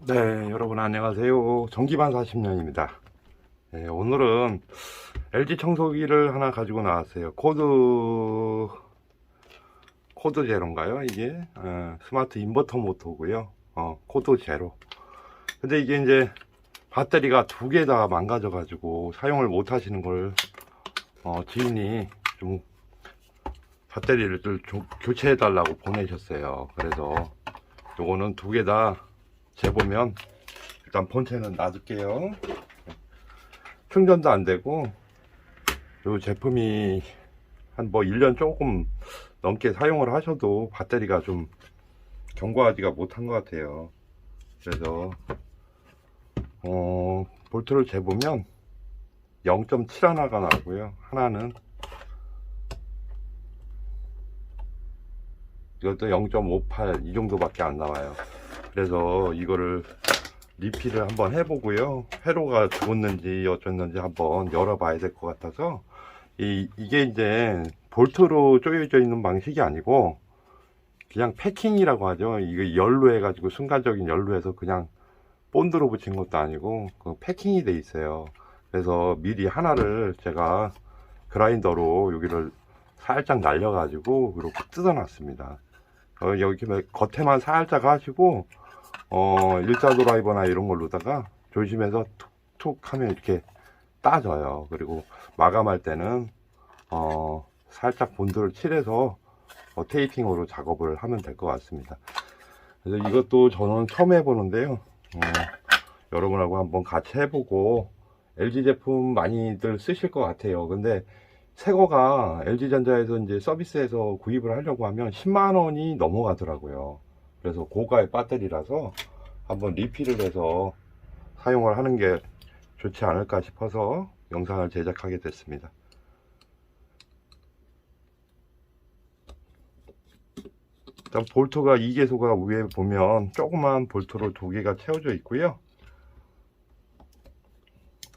네, 여러분 안녕하세요. 전기반 40년입니다. 네, 오늘은 LG 청소기를 하나 가지고 나왔어요. 코드 제로인가요? 이게 스마트 인버터 모터고요. 코드 제로. 근데 이게 이제 배터리가 두 개 다 망가져 가지고 사용을 못 하시는 걸 지인이 좀 배터리를 좀 교체해 달라고 보내셨어요. 그래서 요거는 두 개 다 재보면 일단 본체는 놔둘게요. 충전도 안 되고, 이 제품이 한 뭐 1년 조금 넘게 사용을 하셔도 배터리가 좀 견고하지가 못한 것 같아요. 그래서 볼트를 재보면 0.7 하나가 나오고요. 하나는 이것도 0.58 이 정도밖에 안 나와요. 그래서 이거를 리필을 한번 해보고요. 회로가 죽었는지 어쩌는지 한번 열어봐야 될 것 같아서, 이게 이제 볼트로 조여져 있는 방식이 아니고 그냥 패킹이라고 하죠. 이거 열로 해가지고 순간적인 열로 해서 그냥 본드로 붙인 것도 아니고 그 패킹이 돼 있어요. 그래서 미리 하나를 제가 그라인더로 여기를 살짝 날려가지고 이렇게 뜯어놨습니다. 여기 겉에만 살짝 하시고 일자 드라이버나 이런 걸로다가 조심해서 툭툭 하면 이렇게 따져요. 그리고 마감할 때는 살짝 본드를 칠해서 테이핑으로 작업을 하면 될 것 같습니다. 그래서 이것도 저는 처음 해보는데요. 여러분하고 한번 같이 해보고, LG 제품 많이들 쓰실 것 같아요. 근데 새거가 LG전자에서 이제 서비스에서 구입을 하려고 하면 10만 원이 넘어가더라고요. 그래서 고가의 배터리라서 한번 리필을 해서 사용을 하는 게 좋지 않을까 싶어서 영상을 제작하게 됐습니다. 일단 볼트가 2개소가 위에 보면 조그만 볼트로 2개가 채워져 있고요.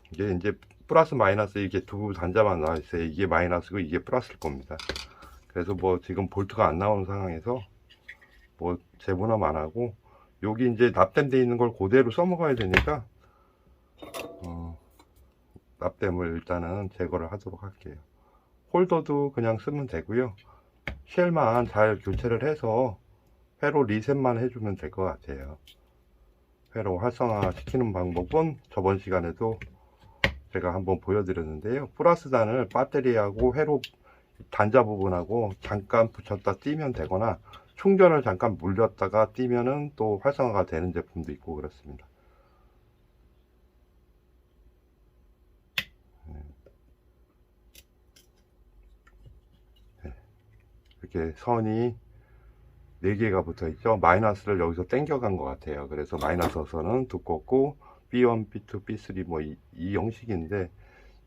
이게 이제 플러스 마이너스 이렇게 두 단자만 나와 있어요. 이게 마이너스고 이게 플러스일 겁니다. 그래서 뭐 지금 볼트가 안 나오는 상황에서 뭐 재분함 안 하고, 여기 이제 납땜되어 있는 걸 그대로 써먹어야 되니까 납땜을 일단은 제거를 하도록 할게요. 홀더도 그냥 쓰면 되고요. 쉘만 잘 교체를 해서 회로 리셋만 해주면 될 것 같아요. 회로 활성화 시키는 방법은 저번 시간에도 제가 한번 보여드렸는데요. 플러스단을 배터리하고 회로 단자 부분하고 잠깐 붙였다 띄면 되거나, 충전을 잠깐 물렸다가 띄면은 또 활성화가 되는 제품도 있고 그렇습니다. 이렇게 선이 4개가 붙어 있죠. 마이너스를 여기서 땡겨간 것 같아요. 그래서 마이너스 선은 두껍고 B1, B2, B3 뭐 이 형식인데,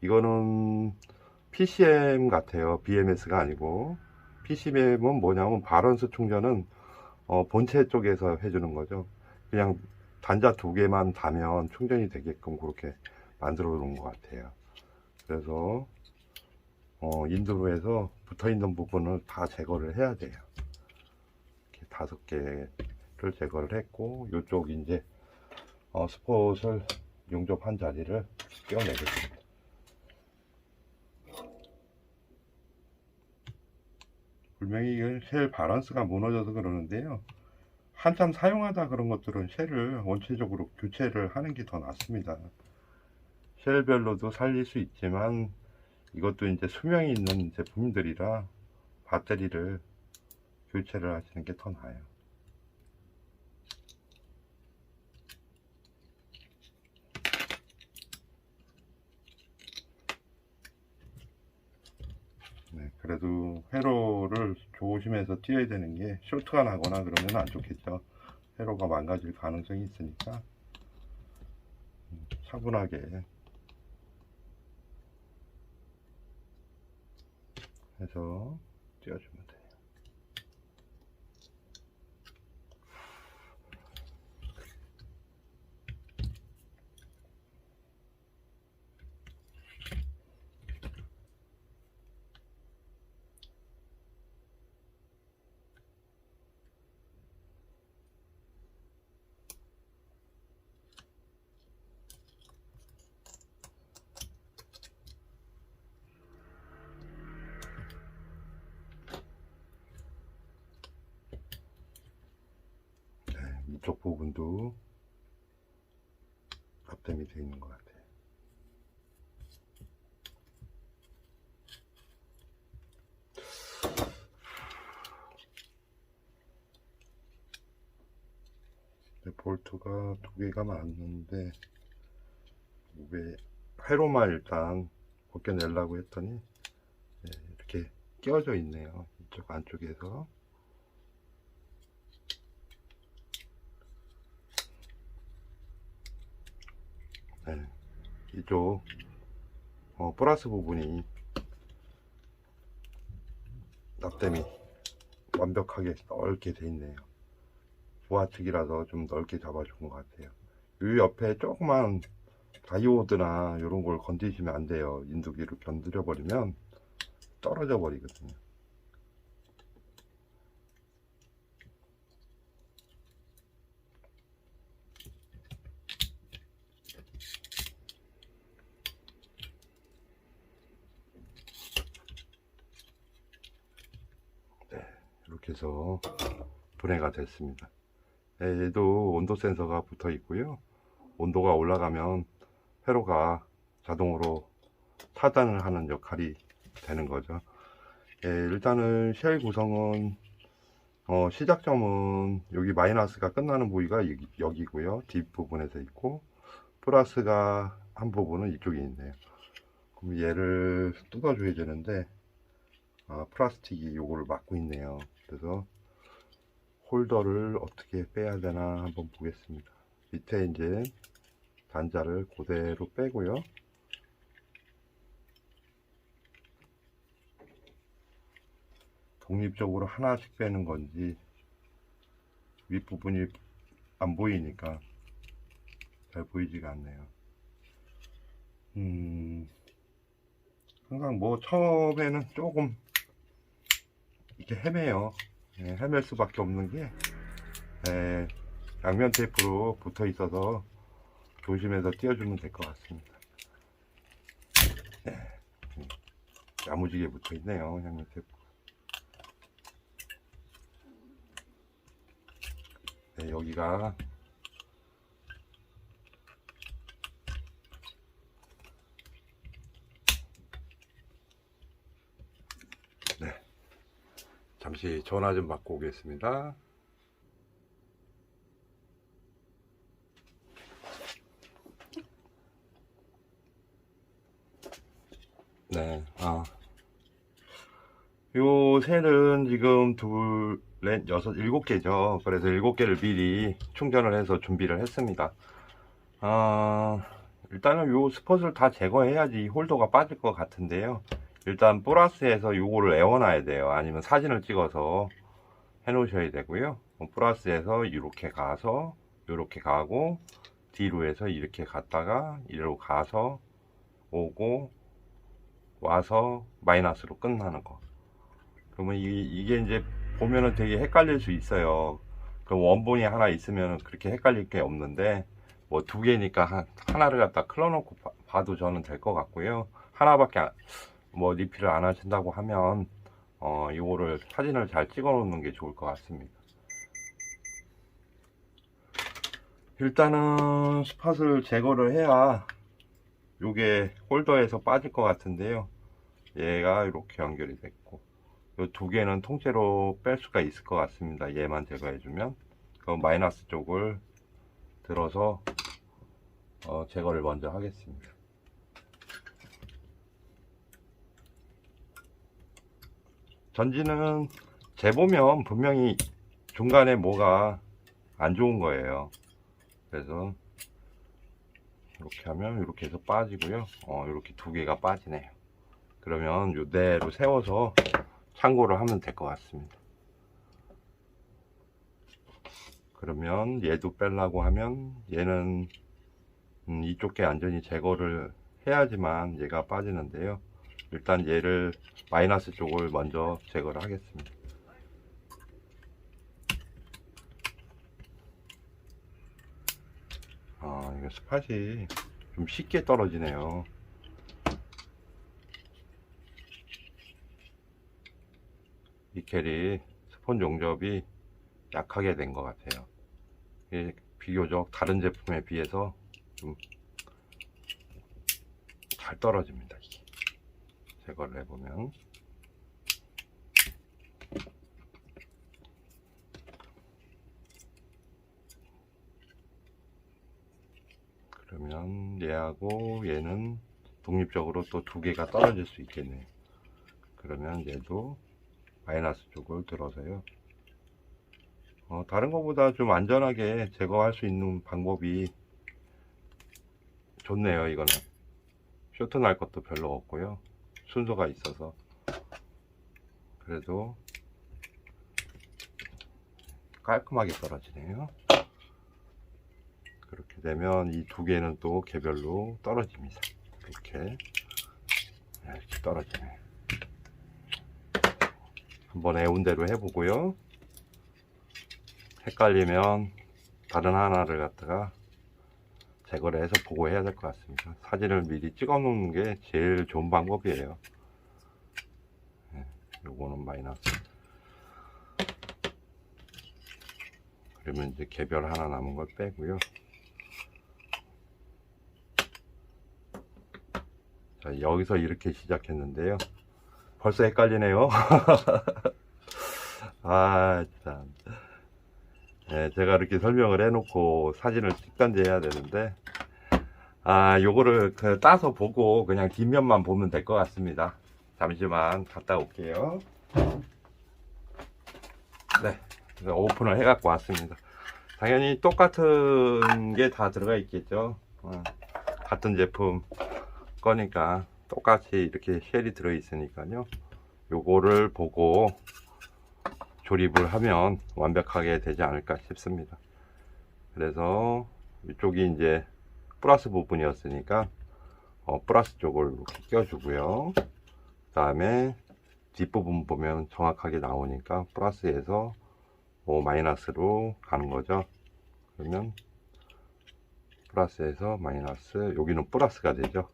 이거는 PCM 같아요. BMS가 아니고. PCM은 뭐냐면 바런스 충전은 본체 쪽에서 해주는 거죠. 그냥 단자 2개만 다면 충전이 되게끔 그렇게 만들어 놓은 것 같아요. 그래서 인도로에서 붙어 있는 부분을 다 제거를 해야 돼요. 이렇게 5개를 제거를 했고, 이쪽 이제 스폿을 용접한 자리를 떼어내겠습니다. 분명히 이건 쉘 바란스가 무너져서 그러는데요. 한참 사용하다 그런 것들은 쉘을 원체적으로 교체를 하는 게 더 낫습니다. 쉘별로도 살릴 수 있지만 이것도 이제 수명이 있는 제품들이라 배터리를 교체를 하시는 게 더 나아요. 네, 그래도 회로를 조심해서 띄어야 되는 게, 쇼트가 나거나 그러면 안 좋겠죠. 회로가 망가질 가능성이 있으니까 차분하게 해서 띄워주면 돼요. 이쪽 부분도 납땜이 되어 있는 것 같아요. 볼트가 두 개가 맞는데 왜 회로만 일단 벗겨내려고 했더니 이렇게 끼워져 있네요. 이쪽 안쪽에서. 네, 이쪽 플러스 부분이 납땜이 완벽하게 넓게 돼 있네요. 부하특이라서 좀 넓게 잡아준 것 같아요. 이 옆에 조그만 다이오드나 이런 걸 건드시면 안 돼요. 인두기로 건드려 버리면 떨어져 버리거든요. 네, 이렇게 해서 분해가 됐습니다. 네, 얘도 온도 센서가 붙어 있고요. 온도가 올라가면 회로가 자동으로 차단을 하는 역할이 되는 거죠. 예, 일단은 쉘 구성은 시작점은 여기 마이너스가 끝나는 부위가 여기고요. 뒷부분에서 있고 플러스가 한 부분은 이쪽에 있네요. 그럼 얘를 뜯어 줘야 되는데 플라스틱이 요거를 막고 있네요. 그래서 홀더를 어떻게 빼야 되나 한번 보겠습니다. 밑에 이제 단자를 그대로 빼고요. 독립적으로 하나씩 빼는 건지 윗부분이 안 보이니까 잘 보이지가 않네요. 항상 뭐 처음에는 조금 이렇게 헤매요. 헤맬 수밖에 없는 게 양면 테이프로 붙어 있어서 조심해서 띄워주면 될 것 같습니다. 야무지게 붙어 있네요, 양면 테이프. 여기가 잠시 전화 좀 받고 오겠습니다. 네, 요 셀은 지금 둘, 넷, 여섯, 일곱 개죠. 그래서 일곱 개를 미리 충전을 해서 준비를 했습니다. 일단은 요 스폿을 다 제거해야지 홀더가 빠질 것 같은데요. 일단 플러스에서 요거를 애워놔야 돼요. 아니면 사진을 찍어서 해 놓으셔야 되고요. 플러스에서 이렇게 가서 이렇게 가고 뒤로 해서 이렇게 갔다가 이리로 가서 오고 와서 마이너스로 끝나는 거. 그러면 이게 이제 보면은 되게 헷갈릴 수 있어요. 그 원본이 하나 있으면 그렇게 헷갈릴 게 없는데 뭐 두 개니까 하나를 갖다 클러놓고 봐도 저는 될 것 같고요. 하나밖에 뭐 리필을 안 하신다고 하면 이거를 사진을 잘 찍어 놓는 게 좋을 것 같습니다. 일단은 스팟을 제거를 해야 요게 홀더에서 빠질 것 같은데요. 얘가 이렇게 연결이 됐고 요 두 개는 통째로 뺄 수가 있을 것 같습니다. 얘만 제거해주면 그 마이너스 쪽을 들어서 제거를 먼저 하겠습니다. 전지는 재보면 분명히 중간에 뭐가 안 좋은 거예요. 그래서 이렇게 하면 이렇게 해서 빠지고요. 이렇게 두 개가 빠지네요. 그러면 이대로 세워서 참고를 하면 될 것 같습니다. 그러면 얘도 빼려고 하면 얘는 이쪽 게 완전히 제거를 해야지만 얘가 빠지는데요. 일단 얘를 마이너스 쪽을 먼저 제거를 하겠습니다. 이거 스팟이 좀 쉽게 떨어지네요. 니켈이 스폰 용접이 약하게 된 것 같아요. 이게 비교적 다른 제품에 비해서 좀 잘 떨어집니다. 이게 제거를 해보면. 그러면 얘하고 얘는 독립적으로 또 두 개가 떨어질 수 있겠네요. 그러면 얘도 마이너스 쪽을 들어서요. 다른 것보다 좀 안전하게 제거할 수 있는 방법이 좋네요. 이거는 쇼트 날 것도 별로 없고요. 순서가 있어서 그래도 깔끔하게 떨어지네요. 그렇게 되면 이 두 개는 또 개별로 떨어집니다. 이렇게 떨어지네. 한번 애운대로 해보고요. 헷갈리면 다른 하나를 갖다가 제거를 해서 보고해야 될 것 같습니다. 사진을 미리 찍어 놓는 게 제일 좋은 방법이에요. 요거는 마이너스. 그러면 이제 개별 하나 남은 걸 빼고요. 자, 여기서 이렇게 시작했는데요. 벌써 헷갈리네요. 아, 참. 네, 제가 이렇게 설명을 해놓고 사진을 찍던지 해야 되는데, 요거를 따서 보고 그냥 뒷면만 보면 될 것 같습니다. 잠시만 갔다 올게요. 네, 그래서 오픈을 해갖고 왔습니다. 당연히 똑같은 게 다 들어가 있겠죠. 같은 제품 거니까 똑같이 이렇게 쉘이 들어 있으니까요. 요거를 보고 조립을 하면 완벽하게 되지 않을까 싶습니다. 그래서 이쪽이 이제 플러스 부분이었으니까 플러스 쪽을 이렇게 껴주고요. 그 다음에 뒷부분 보면 정확하게 나오니까 플러스에서 마이너스로 가는 거죠. 그러면 플러스에서 마이너스, 여기는 플러스가 되죠.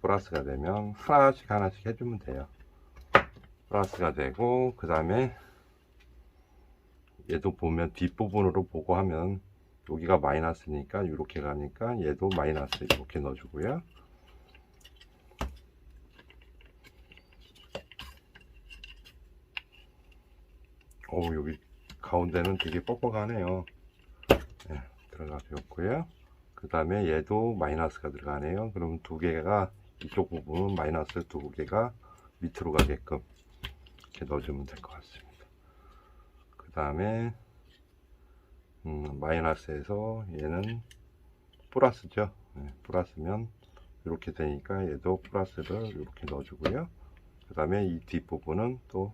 플러스가 되면 하나씩 하나씩 해주면 돼요. 플러스가 되고, 그 다음에 얘도 보면 뒷부분으로 보고 하면 여기가 마이너스니까 이렇게 가니까 얘도 마이너스 이렇게 넣어주고요. 여기 가운데는 되게 뻑뻑하네요. 네, 들어가줬고요. 그 다음에 얘도 마이너스가 들어가네요. 그러면 두 개가, 이쪽 부분은 마이너스 두 개가 밑으로 가게끔 이렇게 넣어주면 될 것 같습니다. 그 다음에 마이너스에서 얘는 플러스죠. 네, 플러스면 이렇게 되니까 얘도 플러스를 이렇게 넣어주고요. 그 다음에 이 뒷부분은 또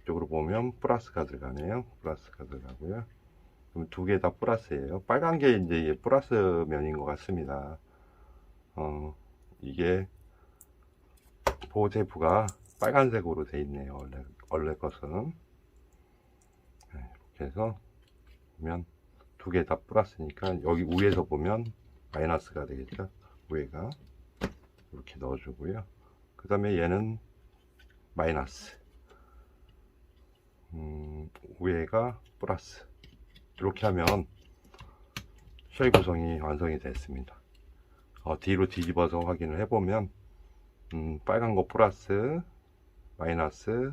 이쪽으로 보면 플러스가 들어가네요. 플러스가 들어가고요. 그럼 두 개 다 플러스예요. 빨간 게 이제 플러스 면인 것 같습니다. 이게 보호테이프가 빨간색으로 돼 있네요. 원래 것은. 네, 이렇게 해서 보면 두 개 다 플러스니까 여기 위에서 보면 마이너스가 되겠죠. 위에가 이렇게 넣어주고요. 그 다음에 얘는 마이너스, 위에가 플러스. 이렇게 하면 쉘 구성이 완성이 됐습니다. 뒤로 뒤집어서 확인을 해보면 빨간 거 플러스, 마이너스,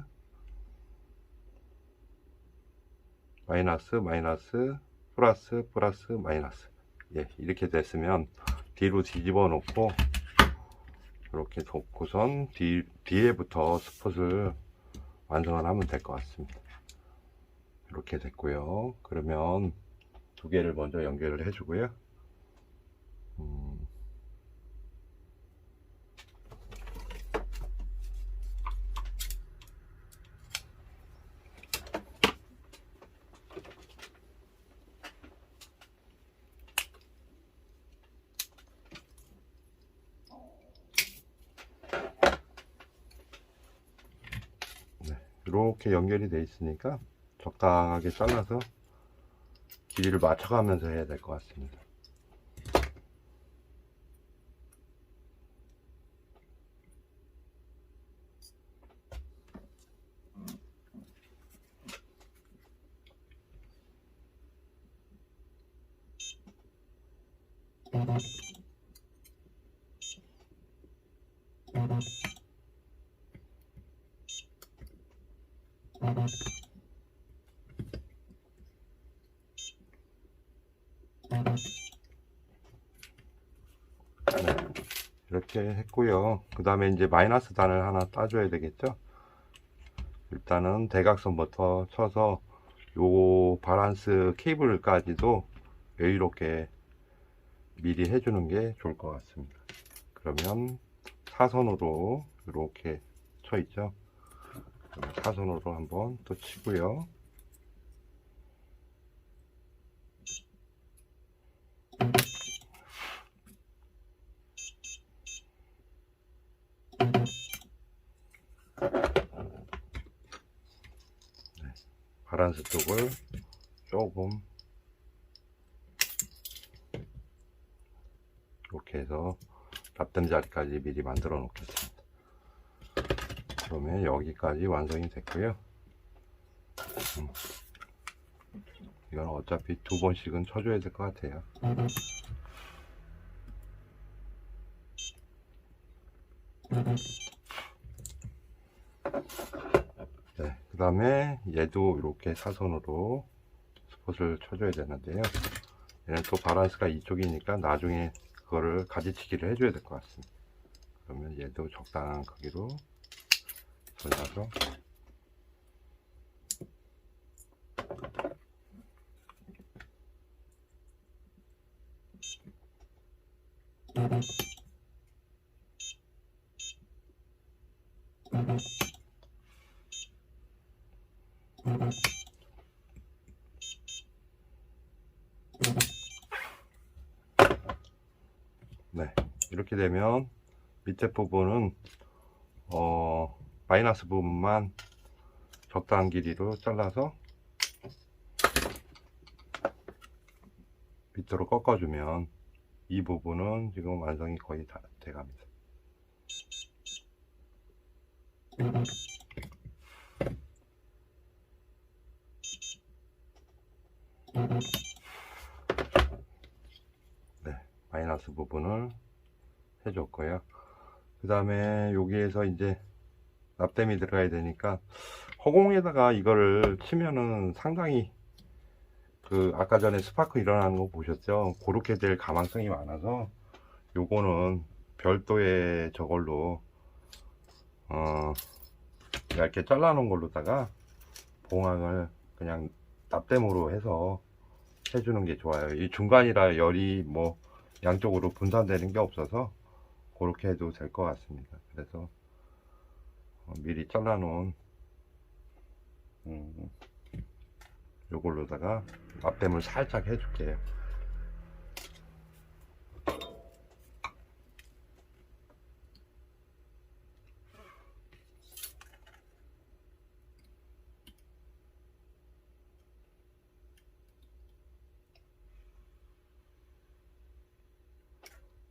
마이너스, 마이너스, 플러스, 플러스, 마이너스. 예, 이렇게 됐으면 뒤로 뒤집어 놓고 이렇게 덮고선 뒤에부터 스폿을 완성을 하면 될 것 같습니다. 이렇게 됐고요. 그러면 두 개를 먼저 연결을 해주고요. 네, 이렇게 연결이 되어 있으니까 적당하게 잘라서 길이를 맞춰가면서 해야 될 것 같습니다. 이렇게 했고요. 그 다음에 이제 마이너스 단을 하나 따줘야 되겠죠. 일단은 대각선부터 쳐서 요 바란스 케이블까지도 여유롭게 미리 해주는 게 좋을 것 같습니다. 그러면 사선으로 이렇게 쳐 있죠. 사선으로 한번 또 치고요. 바란스 쪽을 조금 이렇게 해서 납땜 자리까지 미리 만들어 놓겠습니다. 그러면 여기까지 완성이 됐고요. 이건 어차피 두 번씩은 쳐줘야 될 것 같아요. 네, 그 다음에 얘도 이렇게 사선으로 스폿을 쳐줘야 되는데요. 얘는 또 바란스가 이쪽이니까 나중에 그거를 가지치기를 해줘야 될 것 같습니다. 그러면 얘도 적당한 크기로 잘라서 네, 이렇게 되면 밑에 부분은 마이너스 부분만 적당한 길이로 잘라서 밑으로 꺾어주면 이 부분은 지금 완성이 거의 다 돼갑니다. 네, 마이너스 부분을 해줬고요. 그 다음에 여기에서 이제 납땜이 들어가야 되니까 허공에다가 이거를 치면은 상당히 그 아까 전에 스파크 일어나는 거 보셨죠? 그렇게 될 가망성이 많아서 요거는 별도의 저걸로 얇게 잘라 놓은 걸로다가 봉황을 그냥 납땜으로 해서 해주는 게 좋아요. 이 중간이라 열이 뭐 양쪽으로 분산되는 게 없어서 그렇게 해도 될 것 같습니다. 그래서 미리 잘라 놓은 요걸로다가 납땜을 살짝 해줄게요.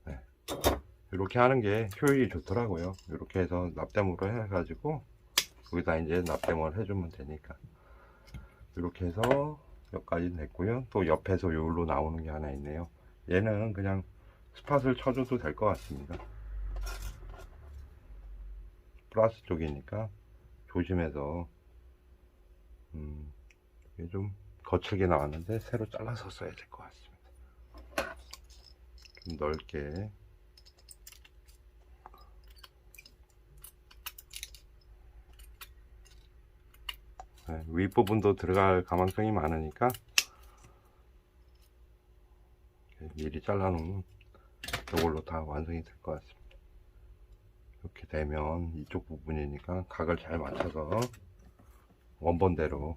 네. 이렇게 하는 게 효율이 좋더라고요. 이렇게 해서 납땜으로 해가지고 여기다 이제 납땜을 해주면 되니까 이렇게 해서 여기까지 됐고요. 또 옆에서 여기로 나오는 게 하나 있네요. 얘는 그냥 스팟을 쳐줘도 될 것 같습니다. 플러스 쪽이니까 조심해서 이게 좀 거칠게 나왔는데 새로 잘라서 써야 될 것 같습니다. 좀 넓게. 네, 윗부분도 들어갈 가망성이 많으니까 미리 잘라놓으면 이걸로 다 완성이 될 것 같습니다. 이렇게 되면 이쪽 부분이니까 각을 잘 맞춰서 원본대로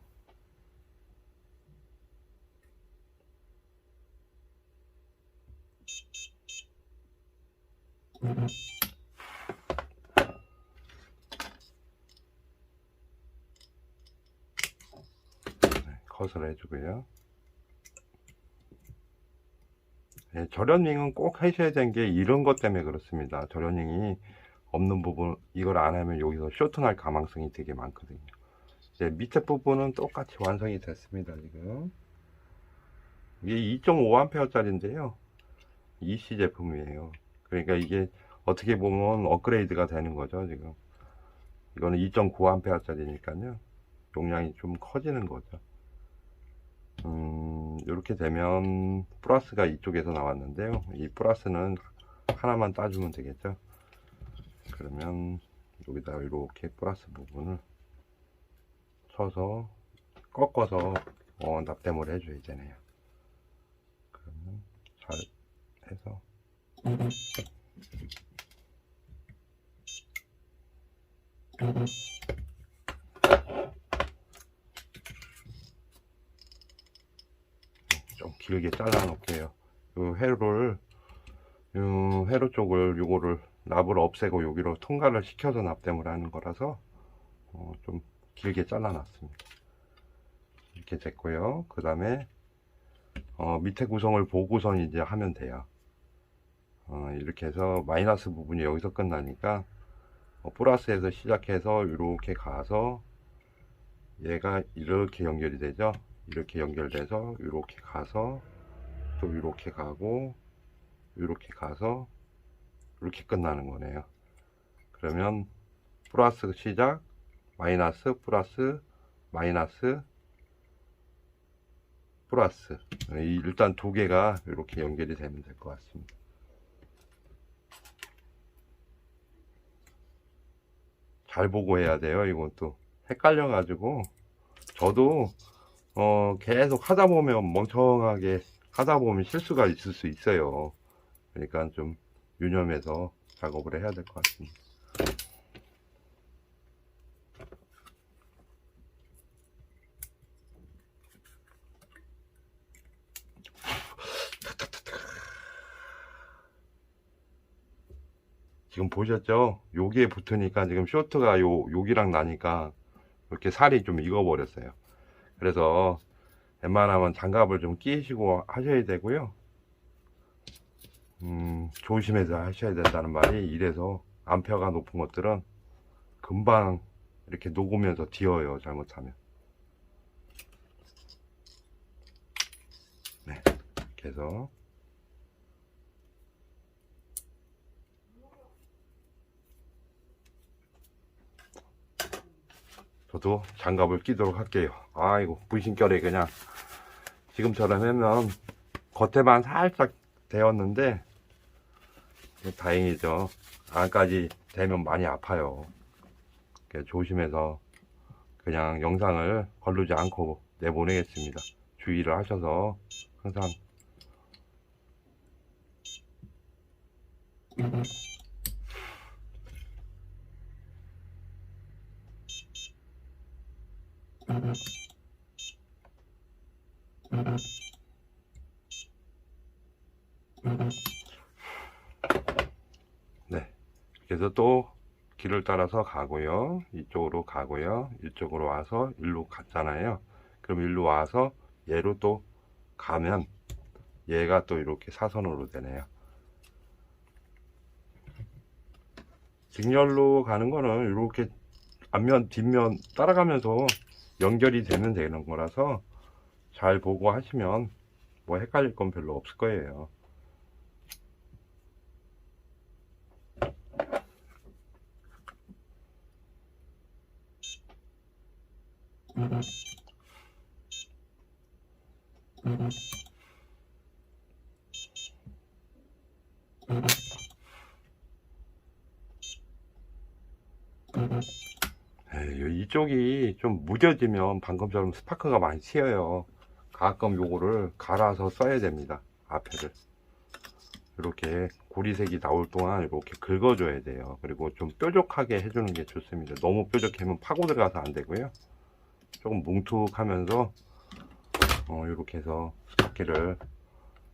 컷을 해주고요. 네, 절연링은 꼭 하셔야 되는 게 이런 것 때문에 그렇습니다. 절연링이 없는 부분 이걸 안 하면 여기서 쇼트 날 가망성이 되게 많거든요. 이제 밑에 부분은 똑같이 완성이 됐습니다. 지금 이게 2.5A 짜리인데요. EC 제품이에요. 그러니까 이게 어떻게 보면 업그레이드가 되는 거죠. 지금 이거는 2.9A 짜리니까요, 용량이 좀 커지는 거죠. 이렇게 되면 플러스가 이쪽에서 나왔는데요, 이 플러스는 하나만 따주면 되겠죠. 그러면 여기다 이렇게 플러스 부분을 쳐서 꺾어서 납땜을 해줘야 되네요. 그러면 잘 해서 좀 길게 잘라 놓을게요. 요 회로 쪽을 요거를 납을 없애고 여기로 통과를 시켜서 납땜을 하는 거라서 좀 길게 잘라 놨습니다. 이렇게 됐고요. 그 다음에 밑에 구성을 보고선 이제 하면 돼요. 이렇게 해서 마이너스 부분이 여기서 끝나니까 플러스에서 시작해서 이렇게 가서 얘가 이렇게 연결이 되죠. 이렇게 연결돼서 이렇게 가서 또 이렇게 가고 이렇게 가서 이렇게 끝나는 거네요. 그러면 플러스 시작, 마이너스, 플러스, 마이너스, 플러스. 일단 두 개가 이렇게 연결이 되면 될 것 같습니다. 잘 보고 해야 돼요. 이것도 헷갈려 가지고 저도 계속 하다 보면 멍청하게 하다 보면 실수가 있을 수 있어요. 그러니까 좀 유념해서 작업을 해야 될 것 같습니다. 지금 보셨죠? 여기에 붙으니까 지금 쇼트가 여기랑 나니까 이렇게 살이 좀 익어버렸어요. 그래서 웬만하면 장갑을 좀 끼시고 하셔야 되고요. 조심해서 하셔야 된다는 말이, 이래서 암페어가 높은 것들은 금방 이렇게 녹으면서 뒤어요, 잘못하면. 네, 이렇게 해서 저도 장갑을 끼도록 할게요. 아이고, 분신결에 그냥 지금처럼 하면 겉에만 살짝 되었는데 다행이죠. 안까지 되면 많이 아파요. 조심해서 그냥 영상을 거르지 않고 내보내겠습니다. 주의를 하셔서 항상 네, 그래서 또 길을 따라서 가고요, 이쪽으로 가고요, 이쪽으로 와서 일로 갔잖아요. 그럼 일로 와서 얘로 또 가면 얘가 또 이렇게 사선으로 되네요. 직렬로 가는 거는 이렇게 앞면 뒷면 따라가면서 연결이 되면 되는 거라서 잘 보고 하시면 뭐 헷갈릴 건 별로 없을 거예요. 이쪽이 좀 무뎌지면 방금처럼 스파크가 많이 튀어요. 가끔 요거를 갈아서 써야 됩니다. 앞에를 이렇게 고리색이 나올 동안 이렇게 긁어줘야 돼요. 그리고 좀 뾰족하게 해주는 게 좋습니다. 너무 뾰족하면 파고 들어가서 안 되고요. 조금 뭉툭하면서 이렇게 해서 스파키를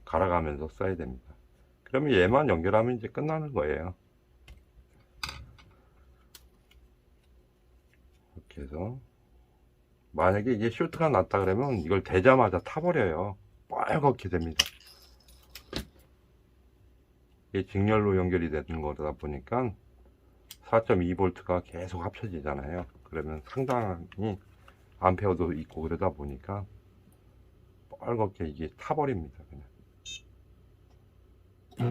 갈아가면서 써야 됩니다. 그러면 얘만 연결하면 이제 끝나는 거예요. 이렇게 해서 만약에 이게 쇼트가 났다 그러면 이걸 대자마자 타버려요. 빨갛게 됩니다. 이게 직렬로 연결이 되는 거다 보니까 4.2V가 계속 합쳐지잖아요. 그러면 상당히 암페어도 있고 그러다 보니까 빨갛게 이게 타버립니다. 그냥. 네,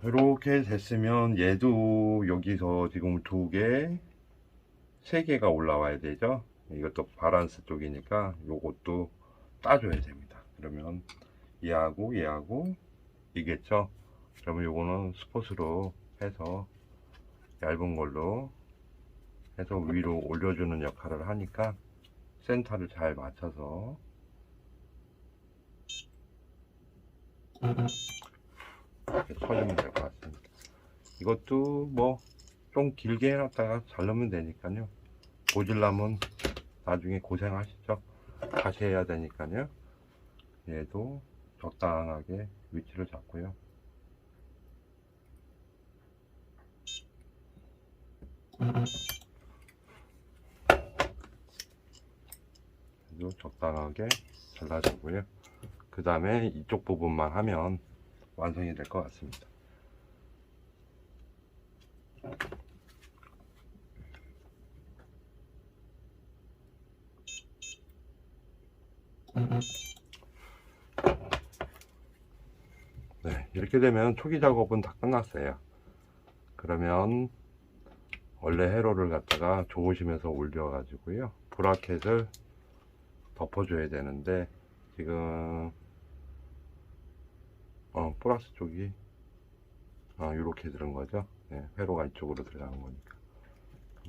이렇게 됐으면 얘도 여기서 지금 2개, 3개가 올라와야 되죠. 이것도 바란스 쪽이니까 요것도 따줘야 됩니다. 그러면 얘하고 얘하고 이겠죠. 그러면 요거는 스포츠로 해서 얇은 걸로 해서 위로 올려주는 역할을 하니까 센터를 잘 맞춰서 이렇게 쳐주면 될 것 같습니다. 이것도 뭐 좀 길게 해놨다가 자르면 되니까요. 보질라면 나중에 고생하시죠. 다시 해야 되니까요. 얘도 적당하게 위치를 잡고요. 얘도 적당하게 잘라주고요. 그 다음에 이쪽 부분만 하면 완성이 될 것 같습니다. 네, 이렇게 되면 초기 작업은 다 끝났어요. 그러면 원래 회로를 갖다가 좋으시면서 올려 가지고요, 브라켓을 덮어줘야 되는데 지금 플러스 쪽이 이렇게 들은 거죠. 네, 회로가 이쪽으로 들어가는 거니까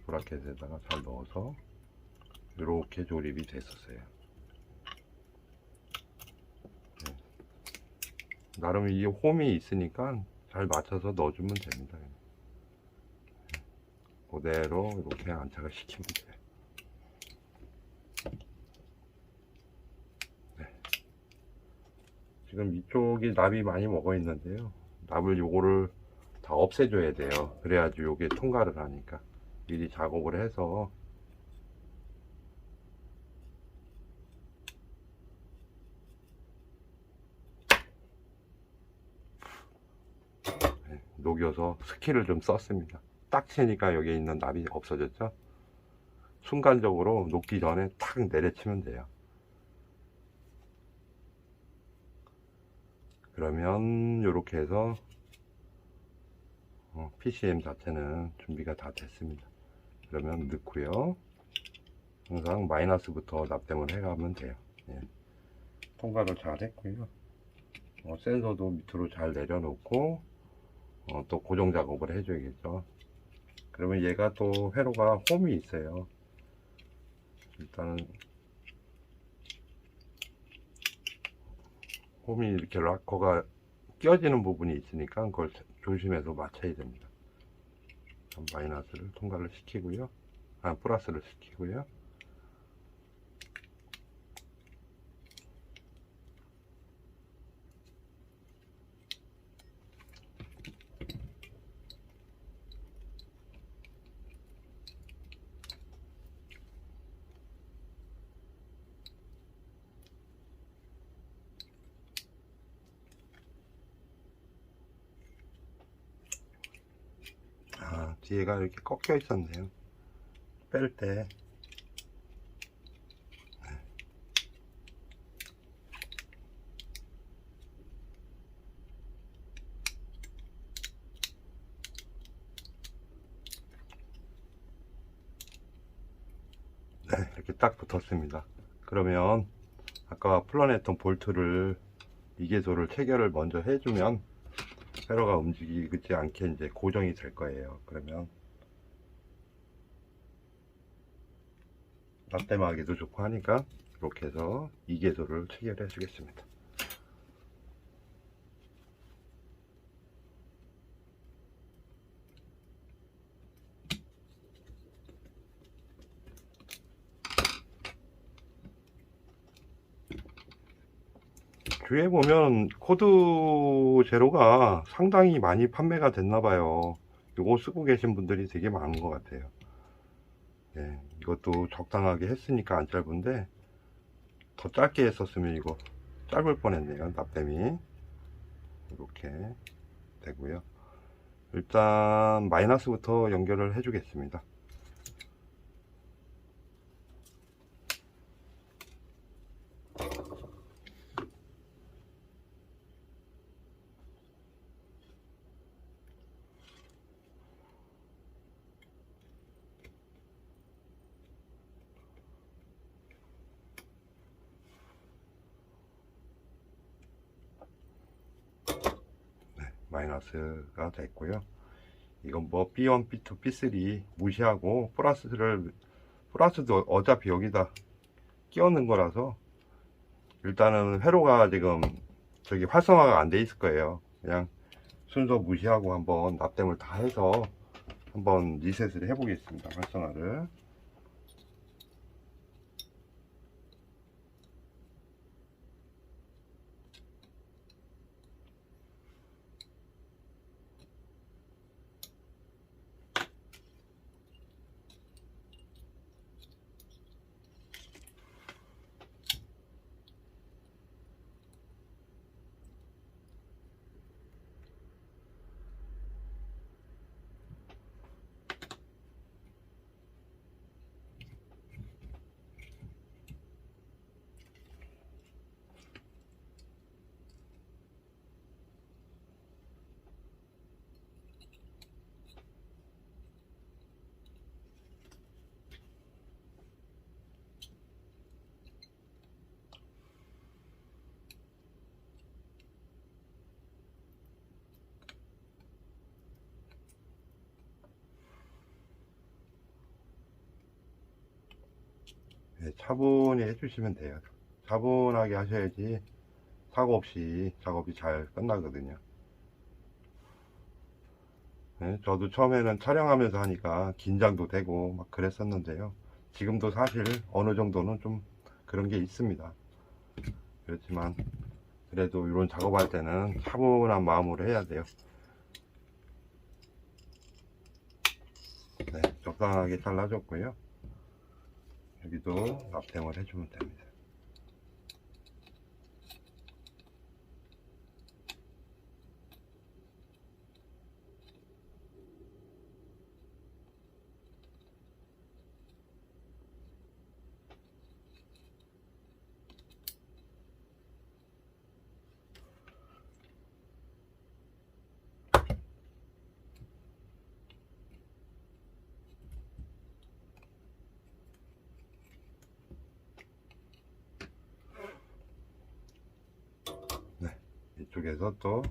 브라켓에다가 잘 넣어서 이렇게 조립이 됐었어요. 네. 나름 이 홈이 있으니까 잘 맞춰서 넣어주면 됩니다. 네. 그대로 이렇게 안착을 시키면 돼요. 네. 지금 이쪽이 납이 많이 먹어 있는데요, 납을 요거를 다 없애줘야 돼요. 그래야지 요게 통과를 하니까 미리 작업을 해서 녹여서 스킬을 좀 썼습니다. 딱 치니까 여기 있는 납이 없어졌죠. 순간적으로 녹기 전에 탁 내려치면 돼요. 그러면 이렇게 해서 PCM 자체는 준비가 다 됐습니다. 그러면 넣고요. 항상 마이너스부터 납땜을 해가면 돼요. 예. 통과를 잘 했고요. 센서도 밑으로 잘 내려놓고 또 고정 작업을 해줘야겠죠. 그러면 얘가 또 회로가 홈이 있어요. 일단은 홈이 이렇게 락커가 끼어지는 부분이 있으니까 그걸 조심해서 맞춰야 됩니다. 마이너스를 통과를 시키고요. 플러스를 시키고요. 뒤에가 이렇게 꺾여 있었네요. 뺄 때. 네, 이렇게 딱 붙었습니다. 그러면 아까 풀어냈던 볼트를 이개소를 체결을 먼저 해주면 회로가 움직이지 않게 이제 고정이 될 거예요. 그러면 납땜하기도 좋고 하니까 이렇게 해서 이개소를 체결해 주겠습니다. 주위에 보면 코드 제로가 상당히 많이 판매가 됐나봐요. 이거 쓰고 계신 분들이 되게 많은 것 같아요. 네, 이것도 적당하게 했으니까 안 짧은데 더 짧게 했었으면 이거 짧을 뻔했네요. 납땜이 이렇게 되고요. 일단 마이너스부터 연결을 해 주겠습니다. 마이너스가 됐고요. 이건 뭐 B1, B2, B3 무시하고 플러스도 어차피 여기다 끼워 넣은 거라서 일단은 회로가 지금 저기 활성화가 안 돼 있을 거예요. 그냥 순서 무시하고 한번 납땜을 다 해서 한번 리셋을 해 보겠습니다. 활성화를. 네, 차분히 해주시면 돼요. 차분하게 하셔야지 사고 없이 작업이 잘 끝나거든요. 네, 저도 처음에는 촬영하면서 하니까 긴장도 되고 막 그랬었는데요. 지금도 사실 어느 정도는 좀 그런 게 있습니다. 그렇지만 그래도 이런 작업할 때는 차분한 마음으로 해야 돼요. 네, 적당하게 잘라줬고요. 여기도 납땜을 해주면 됩니다. 네, 이쪽에서 또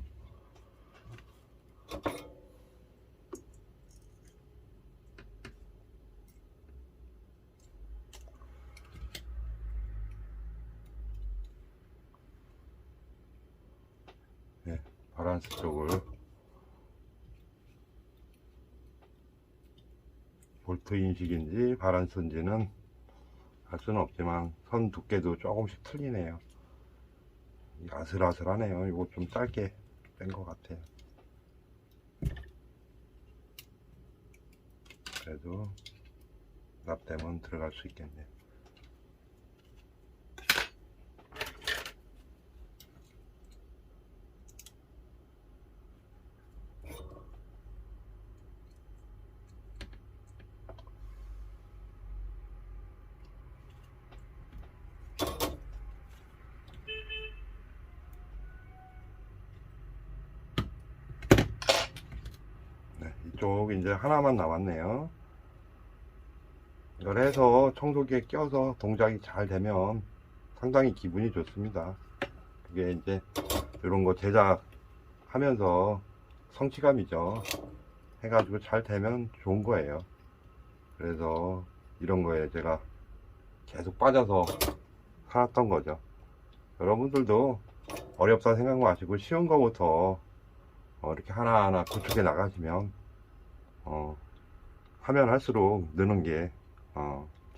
네, 바란스 쪽을 볼트 인식인지 바란스인지는 알 수는 없지만 선 두께도 조금씩 틀리네요. 아슬아슬하네요. 이거 좀 짧게 뺀 것 같아요. 그래도 납땜은 들어갈 수 있겠네요. 네, 이쪽 이제 하나만 남았네요. 이걸 해서 청소기에 껴서 동작이 잘 되면 상당히 기분이 좋습니다. 그게 이제 이런 거 제작하면서 성취감이죠. 해가지고 잘 되면 좋은 거예요. 그래서 이런 거에 제가 계속 빠져서 살았던 거죠. 여러분들도 어렵다 생각 마시고 쉬운 거부터 이렇게 하나하나 구축해 나가시면 하면 할수록 느는 게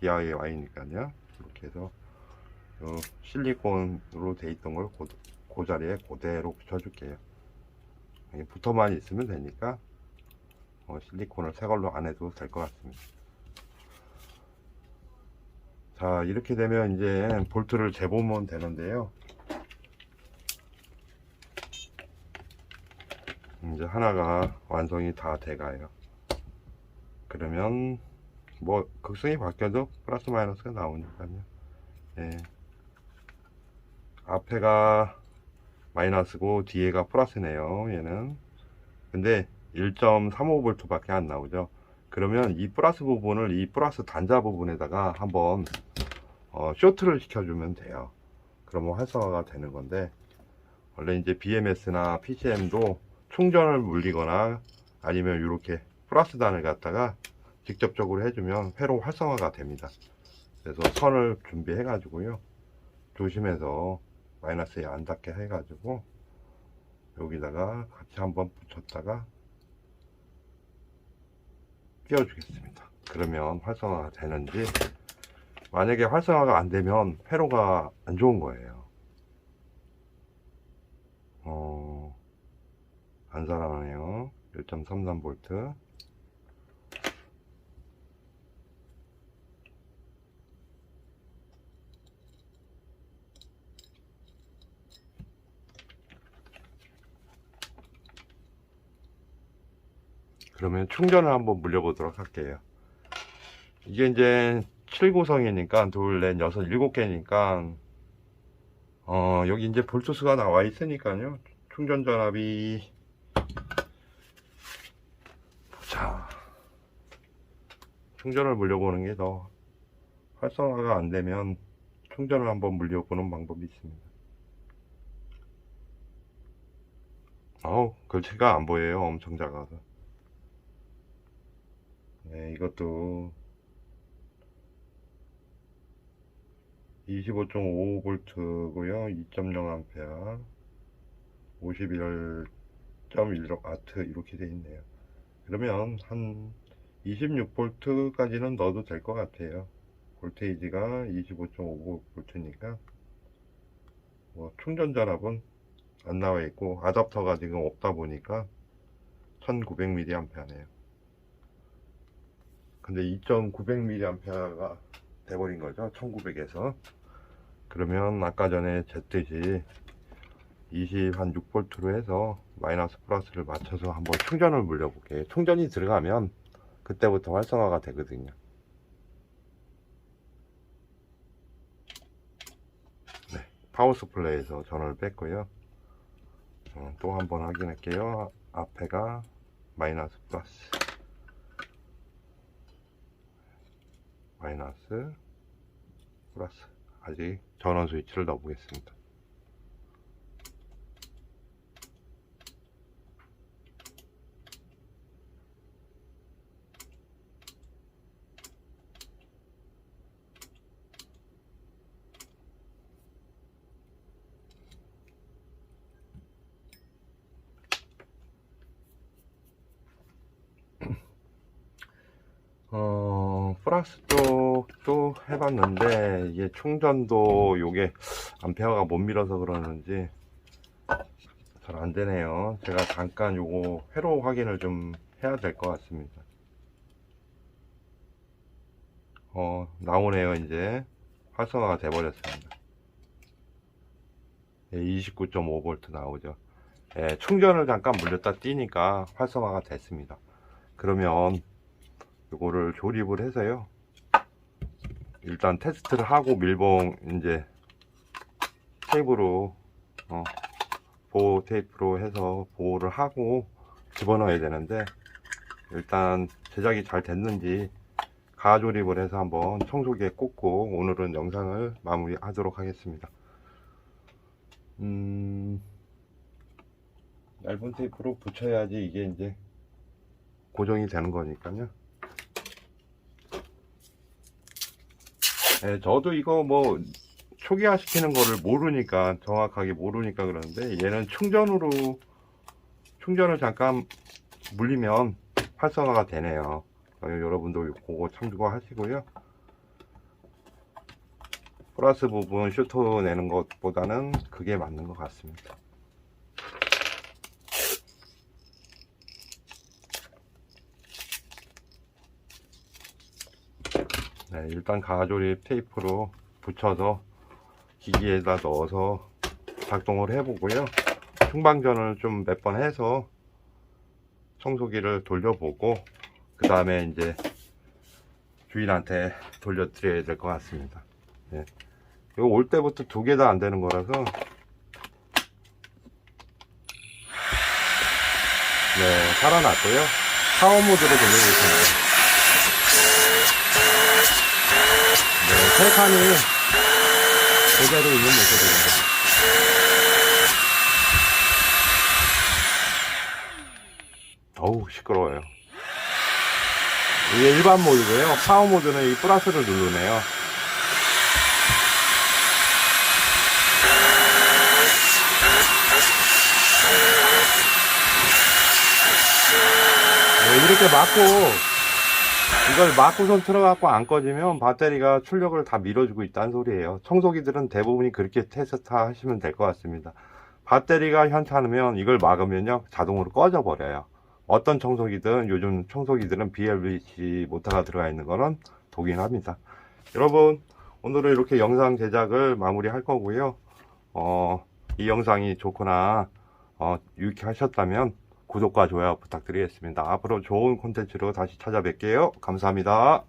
DIY니까요. 이렇게 해서 실리콘으로 돼 있던 걸 그 자리에 그대로 붙여줄게요. 붙어만 있으면 되니까 실리콘을 새 걸로 안 해도 될 것 같습니다. 자, 이렇게 되면 이제 볼트를 재보면 되는데요. 이제 하나가 완성이 다 돼가요. 그러면 뭐 극성이 바뀌어도 플러스 마이너스가 나오니까요. 예. 앞에가 마이너스고 뒤에가 플러스네요. 얘는 근데 1.35V 밖에 안 나오죠. 그러면 이 플러스 부분을 이 플러스 단자 부분에다가 한번 쇼트를 시켜주면 돼요. 그러면 활성화가 되는 건데, 원래 이제 BMS나 PCM도 충전을 물리거나 아니면 이렇게 플러스 단을 갖다가 직접적으로 해주면 회로 활성화가 됩니다. 그래서 선을 준비해 가지고요, 조심해서 마이너스에 안 닿게 해 가지고 여기다가 같이 한번 붙였다가 끼워 주겠습니다. 그러면 활성화가 되는지, 만약에 활성화가 안 되면 회로가 안 좋은 거예요. 안 살아나네요. 1.33V. 그러면 충전을 한번 물려보도록 할게요. 이게 이제 7구성이니까 둘, 넷, 여섯, 7개니까 여기 이제 볼트수가 나와 있으니까요. 충전 전압이, 자, 충전을 물려보는 게 더 활성화가 안 되면 충전을 한번 물려보는 방법이 있습니다. 글씨가 안 보여요. 엄청 작아서. 네, 이것도 25.55V고요 2.0A 51.16W 이렇게 돼 있네요. 그러면 한 26V까지는 넣어도 될 것 같아요. 볼테이지가 25.55V니까 뭐 충전 전압은 안 나와 있고 아답터가 지금 없다 보니까 1900mAh네요. 근데 2.900mAh가 돼버린 거죠. 1900에서. 그러면 아까 전에 쟀듯이 26V로 해서 마이너스 플러스를 맞춰서 한번 충전을 물려볼게요. 충전이 들어가면 그때부터 활성화가 되거든요. 네, 파워 스플레이에서 전원을 뺐고요. 또 한번 확인할게요. 앞에가 마이너스 플러스, 마이너스 플러스. 아직 전원 스위치를 넣어 보겠습니다. 플러스 쪽도 해봤는데 이게 충전도 요게 암페어가 못 밀어서 그러는지 잘 안되네요. 제가 잠깐 요거 회로 확인을 좀 해야 될 것 같습니다. 나오네요. 이제 활성화가 돼 버렸습니다. 29.5V 나오죠. 충전을 잠깐 물렸다 띄니까 활성화가 됐습니다. 그러면 이거를 조립을 해서요, 일단 테스트를 하고 밀봉 이제 테이프로 보호 테이프로 해서 보호를 하고 집어넣어야 되는데, 일단 제작이 잘 됐는지 가조립을 해서 한번 청소기에 꽂고 오늘은 영상을 마무리 하도록 하겠습니다. 얇은 테이프로 붙여야지 이게 이제 고정이 되는 거니까요. 저도 이거 뭐 초기화 시키는 거를 모르니까, 정확하게 모르니까 그러는데, 얘는 충전을 잠깐 물리면 활성화가 되네요. 여러분도 그거 참고하시고요. 플러스 부분 슈터 내는 것보다는 그게 맞는 것 같습니다. 네, 일단 가조립 테이프로 붙여서 기기에다 넣어서 작동을 해보고요. 충방전을 좀 몇 번 해서 청소기를 돌려보고 그 다음에 이제 주인한테 돌려드려야 될 것 같습니다. 예. 이거 올 때부터 두 개 다 안 되는 거라서 네, 살아났고요. 파워 모드로 돌려보시면 네, 세 칸이 그대로 있는 모습입니다. 어우, 시끄러워요. 이게 일반 모드고요. 파워 모드는 이 플러스를 누르네요. 네, 이렇게 이걸 막고선 틀어갖고 안 꺼지면 배터리가 출력을 다 밀어주고 있다는 소리예요. 청소기들은 대부분이 그렇게 테스트 하시면 될 것 같습니다. 배터리가 현찮으면 이걸 막으면요, 자동으로 꺼져 버려요. 어떤 청소기든, 요즘 청소기들은 BLVC 모터가 들어가 있는 거는 동일합니다. 여러분, 오늘은 이렇게 영상 제작을 마무리할 거고요. 이 영상이 좋거나 유익하셨다면 구독과 좋아요 부탁드리겠습니다. 앞으로 좋은 콘텐츠로 다시 찾아뵐게요. 감사합니다.